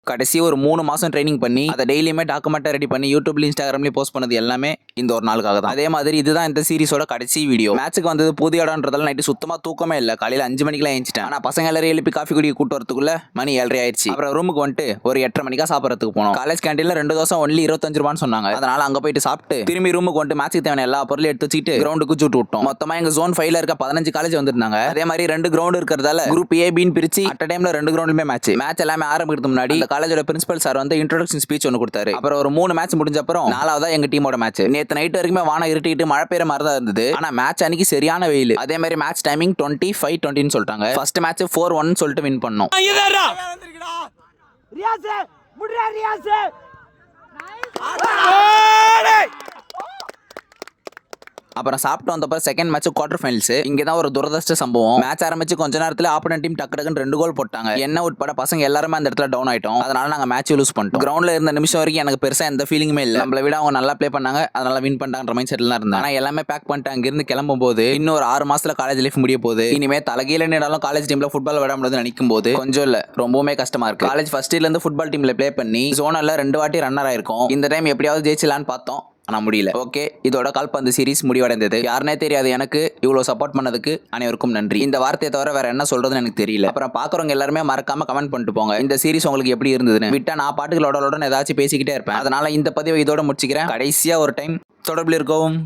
கடைசி ஒரு 3 மாசம் ட்ரைனிங் பண்ணி அதை டெய்லியுமே டாக்குமெண்ட்டாக ரெடி பண்ணி யூடியூப்ல இன்ஸ்டாகிராம்லேயும் போஸ்ட் பண்ணது எல்லாமே இந்த ஒரு நாளுக்காக தான். அதே மாதிரி இதுதான் இந்த சீரிஸோட கடைசி வீடியோ. மேட்சுக்கு வந்தது புது இடம்ன்றதால நைட்டு சுத்தமாக தூக்கமே இல்லை. காலையில் 5 மணிக்கெல்லாம் எழுந்துட்டேன். ஆனால் பசங்க எல்லாரும் எழுப்பி காஃபி குடிக்க கூட்டு வரதுக்குள்ள மணி 7:30 ஆயிடுச்சு. அப்புறம் ரூமுக்கு வந்துட்டு ஒரு 8:30 மணிக்கா சாப்பிட்றதுக்கு போனோம். காலேஜ் கேண்டீன்ல 2 தோசை ஒன்லி 25 ரூபான்னு சொன்னாங்க. அதனால அங்கே போயிட்டு சாப்பிட்டு திரும்பி ரூமுக்கு வந்துட்டு மேட்சுக்கு தேவையான எல்லா பொருளும் எடுத்து வச்சுட்டு கிரவுண்டுக்கு சுட்டு விட்டோம். மொத்தமாக எங்க ஜோன் 5ல இருக்க 15 காலேஜ் வந்திருந்தாங்க. அதே மாதிரி 2 கிரவுண்ட் இருக்கிறதால குரூப் ஏ பின்னு பிரிச்சு அட் டைம்ல 2 கிரவுண்டுமே மேட்ச் எல்லாமே ஆரம்பிக்கிறதுக்கு முன்னாடி இந்த காலேஜோட பிரின்சிபல் சார் வந்து இன்ட்ரோடக்ஷன் ஸ்பீச் ஒன்று கொடுத்தாரு. அப்புறம் ஒரு 3 மேட்ச் முடிஞ்ச அப்புறம் 4வதா எங்க டீமோட மேட்ச். நேத்து நைட் வரைக்கும் வானம் இருட்டிட்டு மழை பெய்யற மாதிரி தான் இருந்தது. ஆனா மேட்ச் அன்னைக்கு சரியான வெயில். அதே மாதிரி மேட்ச் டைமிங் 25:20 சொல்லிட்டாங்க. ஃபர்ஸ்ட் மேட்ச் 4-1 சொல்லிட்டு வின் பண்ணோம். அப்புறம் சாப்பிட்டு வந்தப்பறம் செகண்ட் மேட்ச் குவார்டர் ஃபைனல்ஸ். இங்கே தான் ஒரு துரதிர்ஷ்ட சம்பவம். மேட்ச் ஆரம்பிச்சு கொஞ்ச நேரத்தில் ஆப்போனன்ட் டீம் டக்கு டக்குன்னு 2 கோல் போட்டாங்க. என்ன உட்பட பசங்க எல்லாருமே அந்த இடத்துல டவுன் ஆயிட்டோம். அதனால நாங்கள் மேட்ச் லூஸ் பண்ணிட்டோம். கிரவுண்ட்ல இருந்த நிமிஷம் வரைக்கும் எனக்கு பெருசா எந்த ஃபீலிங்குமே இல்லை. நம்மளை விட அவங்க நல்லா ப்ளே பண்ணாங்க, அதனால வின் பண்ணிட்டாங்கன்ற மைண்ட் செட்ல இருந்தேன். ஆனால் எல்லாமே பேக் பண்ணிட்டு அங்கிருந்து கிளம்பும் போது இன்னும் ஒரு 6 மாசத்துல காலேஜ் லைஃப் முடிய போகுது. இனிமே தலைகீழ நின்னாலும் காலேஜ் டீம்ல ஃபுட்பால் விட முடியாது நினைக்கும் போது கொஞ்சம் இல்ல ரொம்பவுமே கஷ்டமா இருக்கு. காலேஜ் ஃபர்ஸ்ட் இயர்ல இருந்து ஃபுட்பால் டீம்ல ப்ளே பண்ணி ஜோனல்ல 2 வாட்டி ரன்னர் ஆயிருக்கும். இந்த டைம் எப்படியாவது ஜெயிச்சலான்னு பார்த்தோம், ஆனா முடியல. ஓகே, இதோட கால்பந்து சீரிஸ் முடிவடைந்தது. யாருனே தெரியாது எனக்கு இவ்வளவு சப்போர்ட் பண்ணதுக்கு அனைவருக்கும் நன்றி. இந்த வார்த்தையை தவிர வேற என்ன சொல்றதுன்னு எனக்கு தெரியல. அப்புறம் பாக்குறவங்க எல்லாருமே மறக்காம கமெண்ட் பண்ணிட்டு போங்க இந்த சீரிஸ் உங்களுக்கு எப்படி இருந்ததுன்னு. விட்டா நான் பாட்டுக்கு லோட ஏதாச்சும் பேசிக்கிட்டே இருப்பேன். அதனால இந்த பதிவை இதோட முடிச்சுக்கிறேன். கடைசியா ஒரு டைம் தொடர்பில் இருக்கவும்.